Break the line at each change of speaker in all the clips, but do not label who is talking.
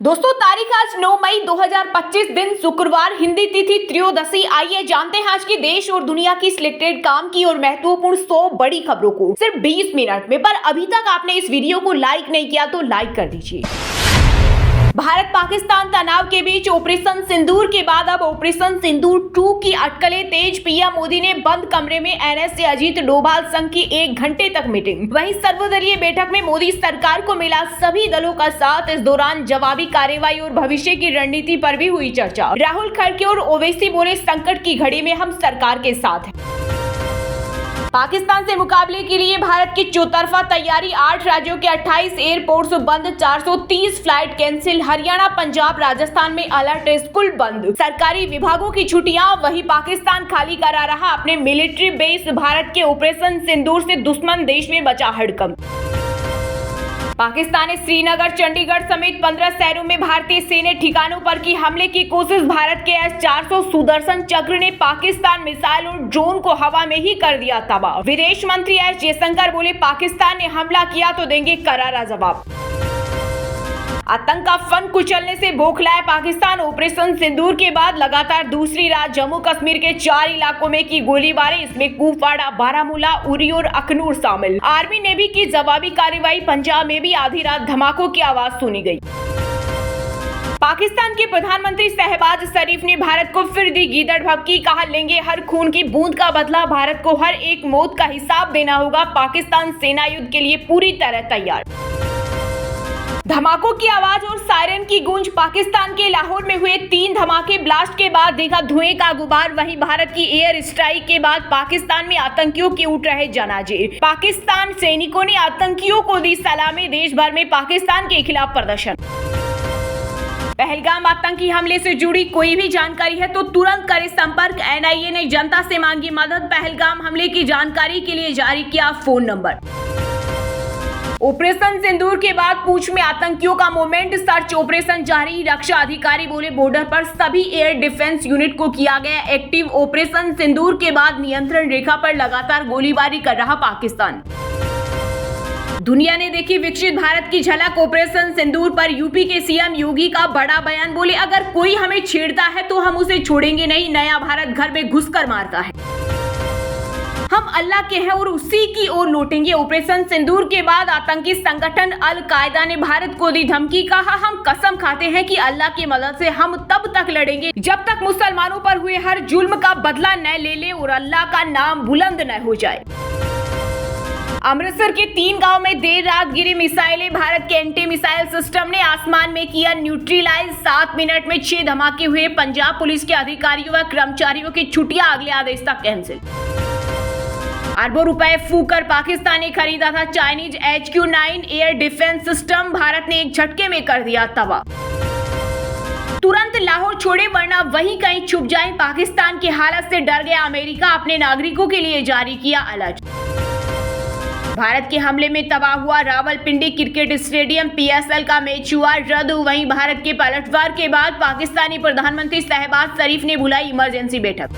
दोस्तों तारीख आज 9 मई 2025 दिन शुक्रवार, हिंदी तिथि त्रयोदशी। आइए जानते हैं आज की देश और दुनिया की सिलेक्टेड काम की और महत्वपूर्ण 100 बड़ी खबरों को सिर्फ 20 मिनट में। पर अभी तक आपने इस वीडियो को लाइक नहीं किया तो लाइक कर दीजिए। भारत पाकिस्तान तनाव के बीच ऑपरेशन सिंदूर के बाद अब ऑपरेशन सिंदूर 2 की अटकलें तेज। पीएम मोदी ने बंद कमरे में एनएस से अजीत डोभाल संघ की 1 घंटे तक मीटिंग। वहीं सर्वदलीय बैठक में मोदी सरकार को मिला सभी दलों का साथ। इस दौरान जवाबी कार्रवाई और भविष्य की रणनीति पर भी हुई चर्चा। राहुल खड़गे और ओवैसी बोले, संकट की घड़ी में हम सरकार के साथ हैं। पाकिस्तान से मुकाबले के लिए भारत की चौतरफा तैयारी। 8 राज्यों के 28 एयरपोर्ट्स बंद, 430 फ्लाइट कैंसिल। हरियाणा, पंजाब, राजस्थान में अलर्ट, स्कूल बंद, सरकारी विभागों की छुट्टियां। वहीं पाकिस्तान खाली करा रहा अपने मिलिट्री बेस। भारत के ऑपरेशन सिंदूर से दुश्मन देश में बचा हड़कंप। पाकिस्तान ने श्रीनगर, चंडीगढ़ समेत 15 शहरों में भारतीय सैन्य ठिकानों पर की हमले की कोशिश। भारत के S-400 सुदर्शन चक्र ने पाकिस्तान मिसाइल और ड्रोन को हवा में ही कर दिया तबाह। विदेश मंत्री एस जयशंकर बोले, पाकिस्तान ने हमला किया तो देंगे करारा जवाब। आतंक का फन कुचलने से बौखलाया पाकिस्तान। ऑपरेशन सिंदूर के बाद लगातार दूसरी रात जम्मू कश्मीर के 4 इलाकों में की गोलीबारी। इसमें कुपवाड़ा, बारामूला, उरी और अखनूर शामिल। आर्मी ने भी की जवाबी कार्रवाई। पंजाब में भी आधी रात धमाकों की आवाज सुनी गई। पाकिस्तान के प्रधानमंत्री शहबाज शरीफ ने भारत को फिर दी गीदड़ भभकी। कहा, लेंगे हर खून की बूंद का बदला। भारत को हर एक मौत का हिसाब देना होगा। पाकिस्तान सेना युद्ध के लिए पूरी तरह तैयार। धमाकों की आवाज और सायरन की गूंज। पाकिस्तान के लाहौर में हुए 3 धमाके। ब्लास्ट के बाद देखा धुएं का गुबार। वहीं भारत की एयर स्ट्राइक के बाद पाकिस्तान में आतंकियों के उठ रहे जनाजे। पाकिस्तान सैनिकों ने आतंकियों को दी सलामी। देश भर में पाकिस्तान के खिलाफ प्रदर्शन। पहलगाम आतंकी हमले से जुड़ी कोई भी जानकारी है तो तुरंत करें संपर्क। एनआईए ने जनता से मांगी मदद। पहलगाम हमले की जानकारी के लिए जारी किया फोन नंबर। ऑपरेशन सिंदूर के बाद पूंछ में आतंकियों का मूवमेंट। सर्च ऑपरेशन जारी। रक्षा अधिकारी बोले, बॉर्डर पर सभी एयर डिफेंस यूनिट को किया गया एक्टिव। ऑपरेशन सिंदूर के बाद नियंत्रण रेखा पर लगातार गोलीबारी कर रहा पाकिस्तान। दुनिया ने देखी विकसित भारत की झलक। ऑपरेशन सिंदूर पर यूपी के सीएम योगी का बड़ा बयान। बोले, अगर कोई हमें छेड़ता है तो हम उसे छोड़ेंगे नहीं। नया भारत घर में घुसकर मारता है। हम अल्लाह के हैं और उसी की ओर लौटेंगे। ऑपरेशन सिंदूर के बाद आतंकी संगठन अल कायदा ने भारत को दी धमकी। कहा, हम कसम खाते हैं कि अल्लाह की मदद से हम तब तक लड़ेंगे जब तक मुसलमानों पर हुए हर जुल्म का बदला न ले ले और अल्लाह का नाम बुलंद न हो जाए। अमृतसर के 3 गांव में देर रात गिरी मिसाइलें। भारत के एंटी मिसाइल सिस्टम ने आसमान में किया न्यूट्रलाइज। 7 मिनट में 6 धमाके हुए। पंजाब पुलिस के अधिकारियों व कर्मचारियों की छुट्टियां अगले आदेश तक कैंसिल। अरबों रुपए फूंक कर पाकिस्तान ने खरीदा था Chinese HQ-9 air defence system. Bharat ने एक झटके में कर दिया तबाह। तुरंत लाहौर छोड़े वरना वहीं कहीं छुप जाए। पाकिस्तान की हालत से डर गया अमेरिका। अपने नागरिकों के लिए जारी किया अलर्ट। भारत के हमले में तबाह हुआ रावलपिंडी क्रिकेट स्टेडियम। PSL का मैच हुआ रद्द। वहीं भारत के पलटवार के बाद पाकिस्तानी प्रधानमंत्री शहबाज शरीफ ने बुलाई इमरजेंसी बैठक।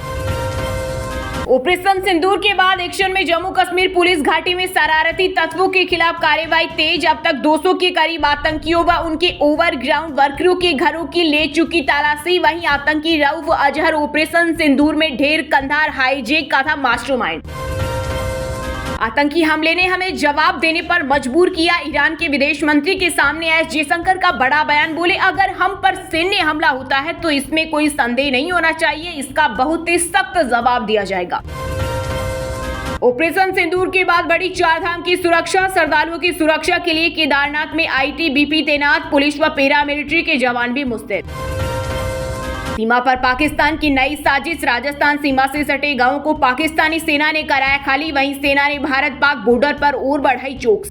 ऑपरेशन सिंदूर के बाद एक्शन में जम्मू कश्मीर पुलिस। घाटी में शरारती तत्वों के खिलाफ कार्रवाई तेज। अब तक 200 के करीब आतंकियों व उनके ओवरग्राउंड वर्करों के घरों की ले चुकी तलाशी। वहीं आतंकी रऊफ अजहर ऑपरेशन सिंदूर में ढेर कंधार हाईजैक का था मास्टरमाइंड। आतंकी हमले ने हमें जवाब देने पर मजबूर किया। ईरान के विदेश मंत्री के सामने एस जयशंकर का बड़ा बयान। बोले, अगर हम पर सैन्य हमला होता है तो इसमें कोई संदेह नहीं होना चाहिए। इसका बहुत ही सख्त जवाब दिया जाएगा। ऑपरेशन सिंदूर के बाद बड़ी 4 धाम की सुरक्षा। श्रद्धालुओं की सुरक्षा के लिए केदारनाथ में ITBP तैनात। पुलिस व पैरामिलिट्री के जवान भी मुस्तैद। सीमा पर पाकिस्तान की नई साजिश। राजस्थान सीमा से सटे गांवों को पाकिस्तानी सेना ने कराया खाली। वहीं सेना ने भारत पाक बॉर्डर पर और बढ़ाई चौकसी।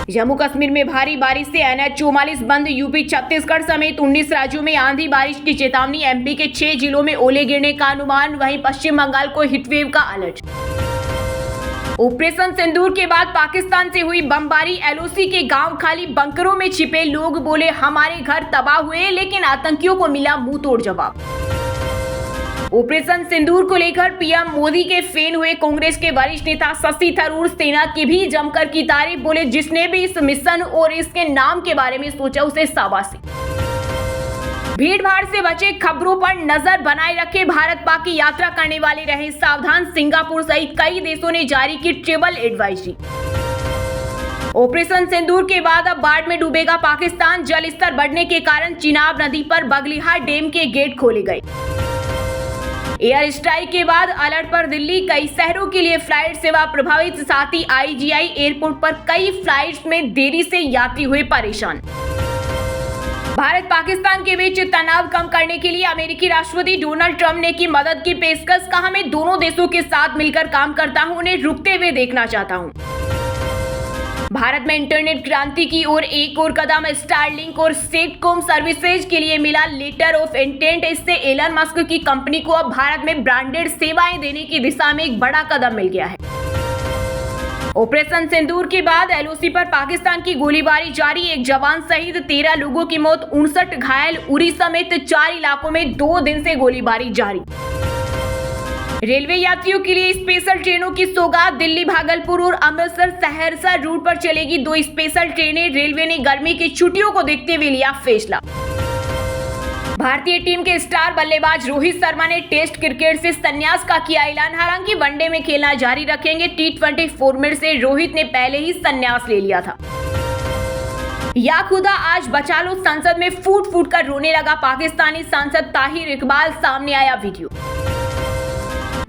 जम्मू कश्मीर में भारी बारिश से NH-44 बंद। यूपी, छत्तीसगढ़ समेत 19 राज्यों में आंधी बारिश की चेतावनी। MP के 6 जिलों में ओले गिरने का अनुमान। वहीं पश्चिम बंगाल को हीटवेव का अलर्ट। ऑपरेशन सिंदूर के बाद पाकिस्तान से हुई बमबारी। LOC के गांव खाली, बंकरों में छिपे लोग बोले, हमारे घर तबाह हुए लेकिन आतंकियों को मिला मुंह तोड़ जवाब। ऑपरेशन सिंदूर को लेकर पीएम मोदी के फैन हुए कांग्रेस के वरिष्ठ नेता शशि थरूर सेना की भी जमकर की तारीफ, बोले जिसने भी इस मिशन और इसके नाम के बारे में सोचा उसे शाबाशी। भीड़ भाड़ से बचे, खबरों पर नजर बनाए रखे, भारत पाक की यात्रा करने वाले रहे सावधान, सिंगापुर सहित कई देशों ने जारी की ट्रैवल एडवाइजरी। ऑपरेशन सिंदूर के बाद अब बाढ़ में डूबेगा पाकिस्तान, जल स्तर बढ़ने के कारण चिनाब नदी पर बगलिहार डैम के गेट खोले गए। एयर स्ट्राइक के बाद अलर्ट पर दिल्ली, कई शहरों के लिए फ्लाइट सेवा प्रभावित, साथ ही IGI एयरपोर्ट पर कई फ्लाइट्स में देरी से यात्री हुए परेशान। भारत पाकिस्तान के बीच तनाव कम करने के लिए अमेरिकी राष्ट्रपति डोनाल्ड ट्रंप ने की मदद की पेशकश, कहा मैं दोनों देशों के साथ मिलकर काम करता हूं, उन्हें रुकते हुए देखना चाहता हूं। भारत में इंटरनेट क्रांति की ओर एक और कदम, स्टारलिंक और सेटकॉम सर्विसेज के लिए मिला लेटर ऑफ इंटेंट। इससे एलन मस्क की कंपनी को अब भारत में ब्रांडेड सेवाएं देने की दिशा में एक बड़ा कदम मिल गया है। ऑपरेशन सिंदूर के बाद LOC पर पाकिस्तान की गोलीबारी जारी, एक जवान सहित 13 लोगों की मौत, 59 घायल, उरी समेत 4 इलाकों में 2 दिन से गोलीबारी जारी। रेलवे यात्रियों के लिए स्पेशल ट्रेनों की सौगात, दिल्ली भागलपुर और अमृतसर सहरसा रूट पर चलेगी 2 स्पेशल ट्रेनें, रेलवे ने गर्मी की छुट्टियों को देखते हुए लिया फैसला। भारतीय टीम के स्टार बल्लेबाज रोहित शर्मा ने टेस्ट क्रिकेट से संन्यास का किया ऐलान, हालांकि वनडे में खेलना जारी रखेंगे। T20 फॉर्मेट से रोहित ने पहले ही संन्यास ले लिया था। या खुदा आज बचा लो, संसद में फूट फूट कर रोने लगा पाकिस्तानी सांसद ताहिर इकबाल, सामने आया वीडियो।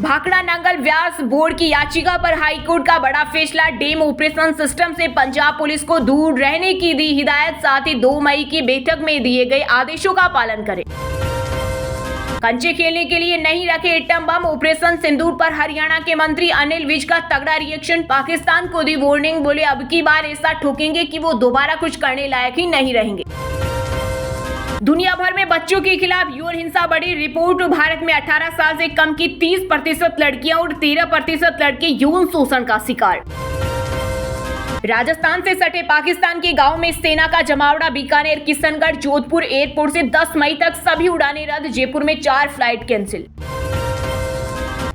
भाखड़ा नंगल व्यास बोर्ड की याचिका पर हाईकोर्ट का बड़ा फैसला, डैम ऑपरेशन सिस्टम से पंजाब पुलिस को दूर रहने की दी हिदायत, साथ ही 2 मई की बैठक में दिए गए आदेशों का पालन करें। कंचे खेलने के लिए नहीं रखे एटम बम, ऑपरेशन सिंदूर पर हरियाणा के मंत्री अनिल विज का तगड़ा रिएक्शन, पाकिस्तान को दी वार्निंग, बोले अब की बार ऐसा ठोकेंगे कि वो दोबारा कुछ करने लायक ही नहीं रहेंगे। दुनिया भर में बच्चों के खिलाफ यौन हिंसा बढ़ी, रिपोर्ट भारत में 18 साल से कम की 30% लड़कियां और 13% लड़के यौन शोषण का शिकार। राजस्थान से सटे पाकिस्तान के गांव में सेना का जमावड़ा, बीकानेर, किशनगढ़, जोधपुर एयरपोर्ट से 10 मई तक सभी उड़ानें रद्द, जयपुर में 4 फ्लाइट कैंसिल।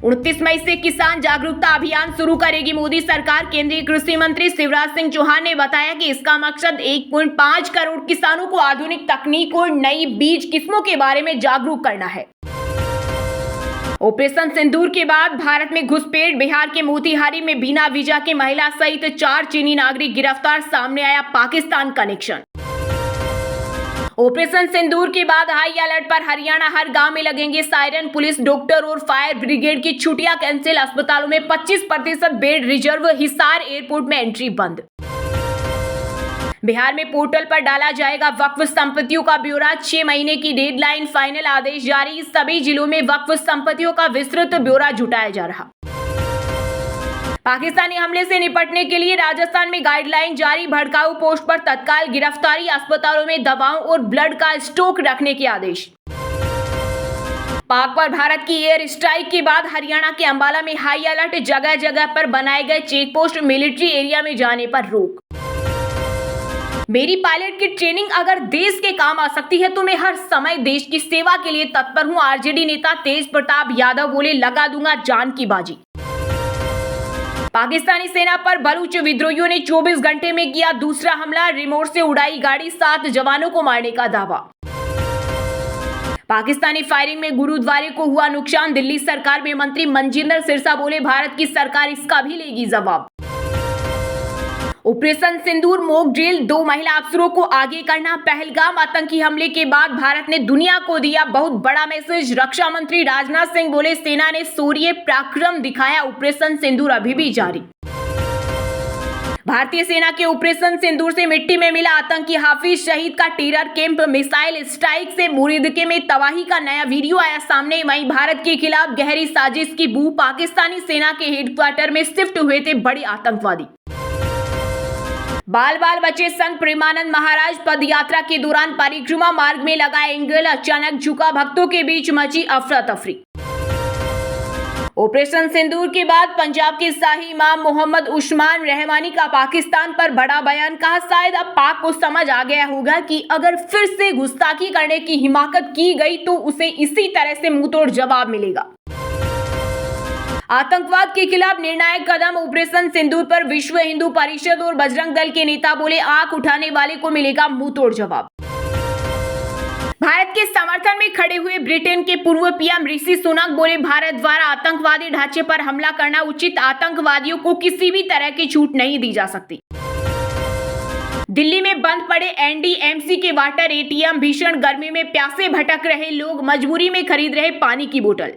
29 मई से किसान जागरूकता अभियान शुरू करेगी मोदी सरकार, केंद्रीय कृषि मंत्री शिवराज सिंह चौहान ने बताया कि इसका मकसद 1.5 करोड़ किसानों को आधुनिक तकनीक और नई बीज किस्मों के बारे में जागरूक करना है। ऑपरेशन सिंदूर के बाद भारत में घुसपैठ, बिहार के मोतिहारी में बिना वीजा के महिला सहित 4 चीनी नागरिक गिरफ्तार, सामने आया पाकिस्तान कनेक्शन। ऑपरेशन सिंदूर के बाद हाई अलर्ट पर हरियाणा, हर गांव में लगेंगे सायरन, पुलिस, डॉक्टर और फायर ब्रिगेड की छुट्टियां कैंसिल, अस्पतालों में 25% बेड रिजर्व, हिसार एयरपोर्ट में एंट्री बंद। बिहार में पोर्टल पर डाला जाएगा वक्फ संपत्तियों का ब्यौरा, 6 महीने की डेडलाइन, फाइनल आदेश जारी, सभी जिलों में वक्फ संपत्तियों का विस्तृत ब्यौरा जुटाया जा रहा। पाकिस्तानी हमले से निपटने के लिए राजस्थान में गाइडलाइन जारी, भड़काऊ पोस्ट पर तत्काल गिरफ्तारी, अस्पतालों में दवाओं और ब्लड का स्टॉक रखने के आदेश। पाक पर भारत की एयर स्ट्राइक के बाद हरियाणा के अंबाला में हाई अलर्ट, जगह जगह पर बनाए गए चेक पोस्ट, मिलिट्री एरिया में जाने पर रोक। मेरी पायलट की ट्रेनिंग अगर देश के काम आ सकती है तो मैं हर समय देश की सेवा के लिए तत्पर हूं, RJD नेता तेज प्रताप यादव बोले, लगा दूंगा जान की बाजी। पाकिस्तानी सेना पर बलूच विद्रोहियों ने 24 घंटे में किया दूसरा हमला, रिमोट से उड़ाई गाड़ी, 7 जवानों को मारने का दावा। पाकिस्तानी फायरिंग में गुरुद्वारे को हुआ नुकसान, दिल्ली सरकार में मंत्री मनजिंदर सिरसा बोले, भारत की सरकार इसका भी लेगी जवाब। ऑपरेशन सिंदूर मॉक ड्रिल, 2 महिला अफसरों को आगे करना, पहलगाम आतंकी हमले के बाद भारत ने दुनिया को दिया बहुत बड़ा मैसेज, रक्षा मंत्री राजनाथ सिंह बोले, सेना ने शौर्य पराक्रम दिखाया, ऑपरेशन सिंदूर अभी भी जारी। भारतीय सेना के ऑपरेशन सिंदूर से मिट्टी में मिला आतंकी हाफिज शहीद का टेरर कैंप, मिसाइल स्ट्राइक से मुरीदके में तबाही का नया वीडियो आया सामने। वहीं भारत के खिलाफ गहरी साजिश की बू, पाकिस्तानी सेना के हेडक्वार्टर में शिफ्ट हुए थे बड़े आतंकवादी। बाल बाल बचे संत प्रेमानंद महाराज, पद यात्रा के दौरान परिक्रमा मार्ग में लगा एंगल अचानक झुका, भक्तों के बीच मची अफरा तफरी। ऑपरेशन सिंदूर के बाद पंजाब के शाही इमाम मोहम्मद उस्मान रहमानी का पाकिस्तान पर बड़ा बयान। कहा, शायद अब पाक को समझ आ गया होगा कि अगर फिर से गुस्ताखी करने की हिमाकत की गई तो उसे इसी तरह से मुंहतोड़ जवाब मिलेगा। आतंकवाद के खिलाफ निर्णायक कदम, ऑपरेशन सिंदूर पर विश्व हिंदू परिषद और बजरंग दल के नेता बोले, आंख उठाने वाले को मिलेगा मुंहतोड़ जवाब। भारत के समर्थन में खड़े हुए ब्रिटेन के पूर्व पीएम ऋषि सुनक बोले, भारत द्वारा आतंकवादी ढांचे पर हमला करना उचित, आतंकवादियों को किसी भी तरह की छूट नहीं दी जा सकती। दिल्ली में बंद पड़े एनडीएमसी के वाटर एटीएम, भीषण गर्मी में प्यासे भटक रहे लोग मजबूरी में खरीद रहे पानी की बोतल।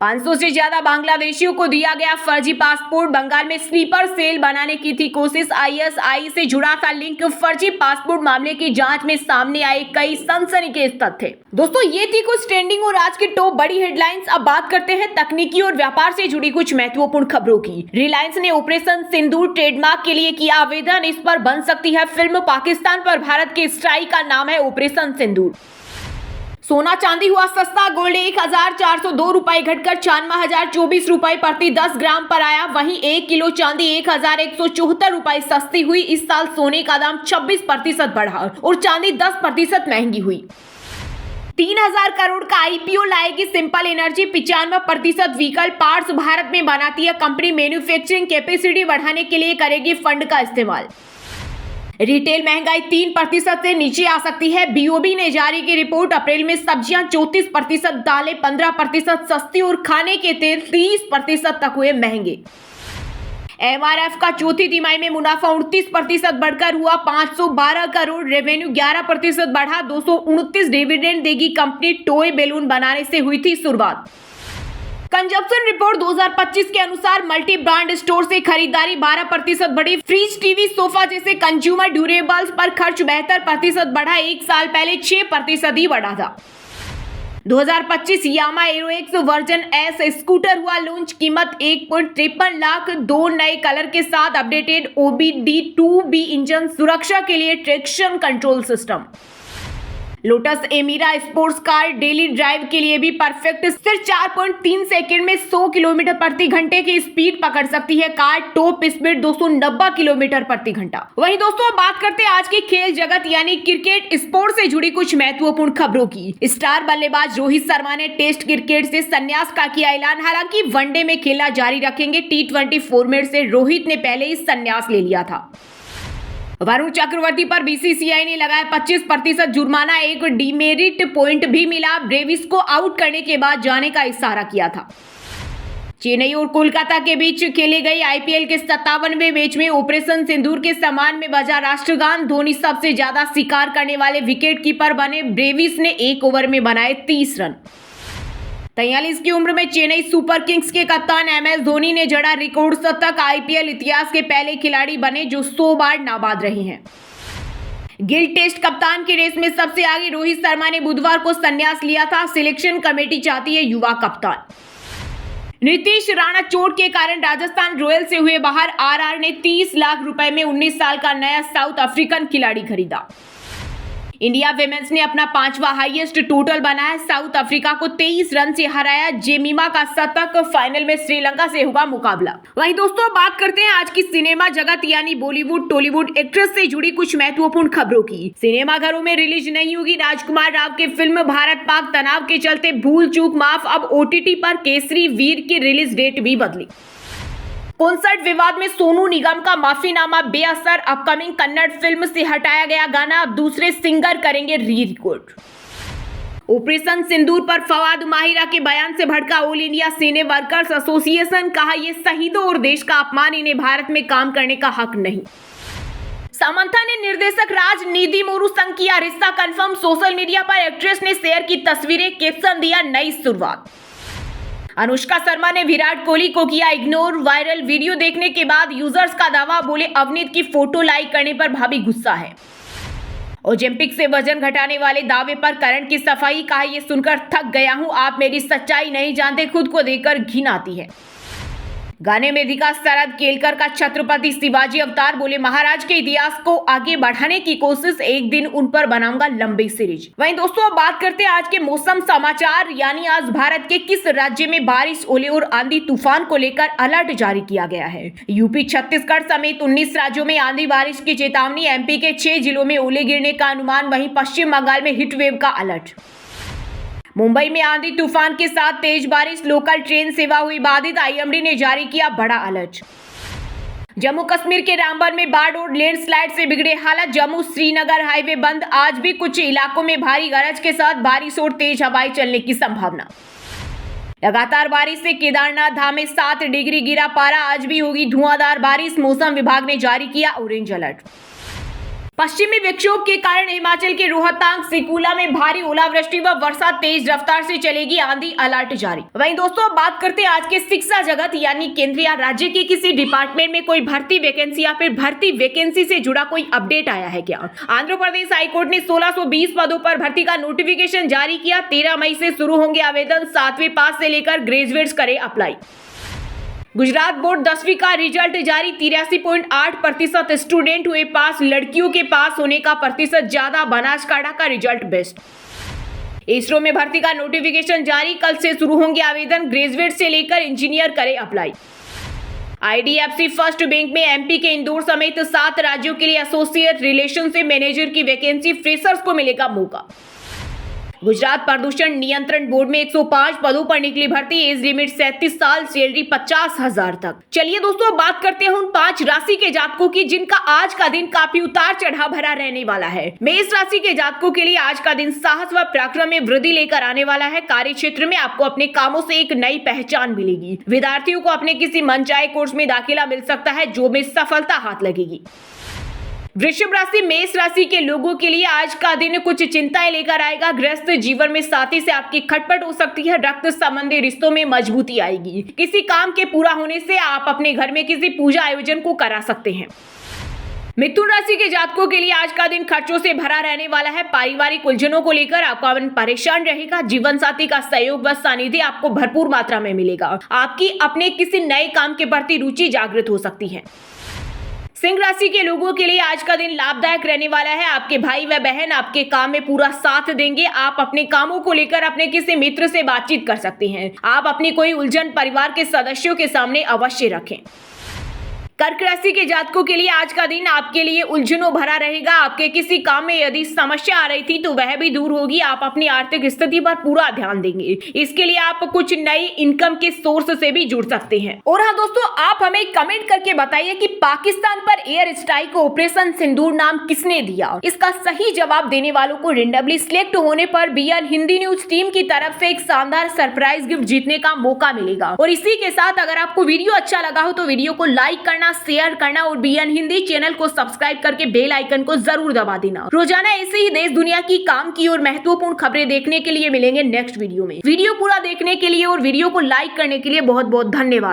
500 से ज्यादा बांग्लादेशियों को दिया गया फर्जी पासपोर्ट, बंगाल में स्लीपर सेल बनाने की थी कोशिश, आईएसआई से जुड़ा था लिंक। फर्जी पासपोर्ट मामले की जांच में सामने आए कई सनसनीखेज तथ्य। दोस्तों, ये थी कुछ ट्रेंडिंग और आज की टॉप बड़ी हेडलाइंस। अब बात करते हैं तकनीकी और व्यापार से जुड़ी कुछ महत्वपूर्ण खबरों की। रिलायंस ने ऑपरेशन सिंदूर ट्रेडमार्क के लिए किया आवेदन, इस पर बन सकती है फिल्म। पाकिस्तान पर भारत के स्ट्राइक का नाम है ऑपरेशन सिंदूर। सोना चांदी हुआ सस्ता, गोल्ड 1402 रुपए घटकर 96,024 रुपए प्रति 10 ग्राम पर आया। वहीं 1 किलो चांदी 1,174 रुपए सस्ती हुई। इस साल सोने का दाम 26% बढ़ा और चांदी 10% महंगी हुई। 3,000 करोड़ का आईपीओ लाएगी simple energy, 95% vehicle parts Bharat में बनाती है कंपनी। मैन्युफैक्चरिंग कैपेसिटी बढ़ाने के लिए करेगी फंड का इस्तेमाल। रिटेल महंगाई 3% से नीचे आ सकती है, बीओबी ने जारी की रिपोर्ट। अप्रैल में सब्जियां 34%, दालें 15% सस्ती और खाने के तेल 30% तक हुए महंगे। एमआरएफ का चौथी तिमाही में मुनाफा 29% बढ़कर हुआ 512 करोड़, रेवेन्यू 11% बढ़ा 229 डिविडेंड देगी कंपनी। टॉय बैलून बनाने से हुई थी शुरुआत। कंजप्शन रिपोर्ट 2025 के अनुसार मल्टी ब्रांड स्टोर से खरीदारी 12% बढ़ी। फ्रिज, टीवी, सोफा जैसे कंज्यूमर ड्यूरेबल्स पर खर्च 72% बढ़ा, एक साल पहले 6% ही बढ़ा था। 2025 यामा एरोएक्स वर्जन एस स्कूटर हुआ लॉन्च, कीमत 1.53 लाख, 2 नए कलर के साथ अपडेटेड OBD2B इंजन, सुरक्षा के लिए traction control system. Lotus Emira sports car daily drive के लिए भी परफेक्ट, सिर्फ 4.3 सेकंड में 100 किलोमीटर प्रति घंटे की स्पीड पकड़ सकती है कार, टॉप स्पीड 290 किलोमीटर प्रति घंटा। वहीं दोस्तों, बात करते हैं आज की खेल जगत यानी क्रिकेट स्पोर्ट से जुड़ी कुछ महत्वपूर्ण खबरों की। स्टार बल्लेबाज रोहित शर्मा ने टेस्ट क्रिकेट से संन्यास का किया ऐलान, हालांकि वनडे में खेलना जारी रखेंगे। T20 फॉर्मेट से रोहित ने पहले ही संन्यास ले लिया था। वरुण चक्रवर्ती पर बीसीसीआई ने लगाया 25% जुर्माना, एक डीमेरिट पॉइंट भी मिला। ब्रेविस को आउट करने के बाद जाने का इशारा किया था। चेन्नई और कोलकाता के बीच खेले गए आईपीएल के 57वें मैच में ऑपरेशन सिंदूर के सम्मान में बजा राष्ट्रगान। धोनी सबसे ज्यादा शिकार करने वाले विकेट कीपर बने। ब्रेविस ने 1 ओवर में बनाए 30 रन। 43 की उम्र में चेन्नई सुपर किंग्स के कप्तान MS धोनी ने जड़ा रिकॉर्ड शतक। आईपीएल इतिहास के पहले खिलाड़ी बने जो 100 बार नाबाद रहे हैं। गिल टेस्ट कप्तान की रेस में सबसे आगे रोहित शर्मा ने बुधवार को संन्यास लिया था। सिलेक्शन कमेटी चाहती है युवा कप्तान। नीतीश राणा चोट के कारण राजस्थान रॉयल से हुए बाहर। आरआर ने 30 लाख रुपए में 19 साल का नया साउथ अफ्रीकन खिलाड़ी खरीदा। इंडिया विमेंस ने अपना 5वां हाईएस्ट टोटल बनाया, साउथ अफ्रीका को 23 रन से हराया। जेमिमा का शतक, फाइनल में श्रीलंका से होगा मुकाबला। वहीं दोस्तों, बात करते हैं आज की सिनेमा जगत यानी बॉलीवुड टॉलीवुड एक्ट्रेस से जुड़ी कुछ महत्वपूर्ण खबरों की। सिनेमा घरों में रिलीज नहीं होगी राजकुमार राव की फिल्म भारत पाक तनाव के चलते भूल चूक माफ, अब OTT पर केसरी वीर की रिलीज डेट भी बदली। कॉन्सर्ट विवाद में सोनू निगम का माफीनामा बेअसर, अपकमिंग कन्नड़ फिल्म से हटाया गया गाना, अब दूसरे सिंगर करेंगे री रिकॉर्ड। ऑपरेशन सिंदूर पर फवाद माहिरा के बयान से भड़का ऑल इंडिया सिने वर्कर्स एसोसिएशन, कहा यह शहीदों और देश का अपमान, इन्हें भारत में काम करने का हक नहीं। सामंथा ने निर्देशक राज नीदिमुरु संग किया रिश्ता कंफर्म, सोशल मीडिया पर एक्ट्रेस ने शेयर की तस्वीरें, कैप्शन दिया नई शुरुआत। अनुष्का शर्मा ने विराट कोहली को किया इग्नोर, वायरल वीडियो देखने के बाद यूजर्स का दावा, बोले अवनीत की फोटो लाइक करने पर भाभी गुस्सा है। ओलंपिक से वजन घटाने वाले दावे पर करण की सफाई, कहा ये सुनकर थक गया हूं, आप मेरी सच्चाई नहीं जानते, खुद को देखकर घिन आती है। गाने में दिखा शरद केलकर का छत्रपति शिवाजी अवतार, बोले महाराज के इतिहास को आगे बढ़ाने की कोशिश, एक दिन उन पर बनाऊंगा लंबी सीरीज। वहीं दोस्तों अब बात करते हैं आज के मौसम समाचार, यानी आज भारत के किस राज्य में बारिश, ओले और आंधी तूफान को लेकर अलर्ट जारी किया गया है। यूपी, छत्तीसगढ़ समेत 19 राज्यों में आंधी बारिश की चेतावनी, एमपी के 6 जिलों में ओले गिरने का अनुमान, वहीं पश्चिम बंगाल में हीट वेव का अलर्ट। मुंबई में आंधी तूफान के साथ तेज बारिश, लोकल ट्रेन सेवा हुई बाधित, आईएमडी ने जारी किया बड़ा अलर्ट। जम्मू कश्मीर के रामबन में बाढ़ और लैंडस्लाइड से बिगड़े हालत, जम्मू श्रीनगर हाईवे बंद, आज भी कुछ इलाकों में भारी गरज के साथ बारिश और तेज हवाएं चलने की संभावना। लगातार बारिश से केदारनाथ धाम में 7 डिग्री गिरा पारा, आज भी होगी धुआंधार बारिश, मौसम विभाग ने जारी किया ऑरेंज अलर्ट। पश्चिमी विक्षोभ के कारण हिमाचल के रोहतांग सिकुला में भारी ओलावृष्टि व वर्षा, तेज रफ्तार से चलेगी आंधी, अलर्ट जारी। वहीं दोस्तों बात करते हैं आज के शिक्षा जगत यानी केंद्र या राज्य के किसी डिपार्टमेंट में कोई भर्ती वैकेंसी या फिर भर्ती वैकेंसी से जुड़ा कोई अपडेट आया है क्या। आंध्र प्रदेश हाईकोर्ट ने 1620 पदों पर भर्ती का नोटिफिकेशन जारी किया, 13 मई से शुरू होंगे आवेदन, 7वीं पास से लेकर ग्रेजुएट्स करे अप्लाई। गुजरात बोर्ड 10वीं का रिजल्ट जारी, 83.8% स्टूडेंट हुए पास, लड़कियों के पास होने का प्रतिशत ज्यादा, बनासकांठा का रिजल्ट बेस्ट। इसरो में भर्ती का नोटिफिकेशन जारी, कल से शुरू होंगे आवेदन, ग्रेजुएट से लेकर इंजीनियर करे अप्लाई। आईडीएफसी फर्स्ट बैंक में एमपी के इंदौर समेत 7 राज्यों के लिए एसोसिएट रिलेशनशिप मैनेजर की वैकेंसी, फ्रेशर्स को मिलेगा मौका। गुजरात प्रदूषण नियंत्रण बोर्ड में 105 पदों पर निकली भर्ती, एज लिमिट 37 साल, सैलरी 50,000 तक। चलिए दोस्तों बात करते हैं उन 5 राशि के जातकों की जिनका आज का दिन काफी उतार चढ़ाव भरा रहने वाला है। मेष राशि के जातकों के लिए आज का दिन साहस व पराक्रम में वृद्धि लेकर आने वाला है। कार्य क्षेत्र में आपको अपने कामों से एक नई पहचान मिलेगी। विद्यार्थियों को अपने किसी मनचाहे कोर्स में दाखिला मिल सकता है, जो में सफलता हाथ लगेगी। वृषभ राशि, मेष राशि के लोगों के लिए आज का दिन कुछ चिंताएं लेकर आएगा। गृहस्थ जीवन में साथी से आपकी खटपट हो सकती है। रक्त संबंधी रिश्तों में मजबूती आएगी। किसी काम के पूरा होने से आप अपने घर में किसी पूजा आयोजन को करा सकते हैं। मिथुन राशि के जातकों के लिए आज का दिन खर्चों से भरा रहने वाला है। पारिवारिक उलझनों को लेकर आपका मन परेशान रहेगा। जीवन साथी का सहयोग व सानिध्य आपको भरपूर मात्रा में मिलेगा। आपकी अपने किसी नए काम के प्रति रुचि जागृत हो सकती है। सिंह राशि के लोगों के लिए आज का दिन लाभदायक रहने वाला है। आपके भाई व बहन आपके काम में पूरा साथ देंगे। आप अपने कामों को लेकर अपने किसी मित्र से बातचीत कर सकते हैं। आप अपनी कोई उलझन परिवार के सदस्यों के सामने अवश्य रखें। कर्क राशि के जातकों के लिए आज का दिन आपके लिए उलझनों भरा रहेगा। आपके किसी काम में यदि समस्या आ रही थी तो वह भी दूर होगी। आप अपनी आर्थिक स्थिति पर पूरा ध्यान देंगे। इसके लिए आप कुछ नई इनकम के सोर्स से भी जुड़ सकते हैं। और हाँ दोस्तों, आप हमें कमेंट करके बताइए कि पाकिस्तान पर एयर स्ट्राइक को ऑपरेशन सिंदूर नाम किसने दिया। इसका सही जवाब देने वालों को रेंडमली सिलेक्ट होने पर बीएन हिंदी न्यूज टीम की तरफ से एक शानदार सरप्राइज गिफ्ट जीतने का मौका मिलेगा। और इसी के साथ अगर आपको वीडियो अच्छा लगा हो तो वीडियो को लाइक करना, शेयर करना और बीएन हिंदी चैनल को सब्सक्राइब करके बेल आइकन को जरूर दबा देना। रोजाना ऐसे ही देश दुनिया की काम की और महत्वपूर्ण खबरें देखने के लिए मिलेंगे नेक्स्ट वीडियो में। वीडियो पूरा देखने के लिए और वीडियो को लाइक करने के लिए बहुत बहुत धन्यवाद।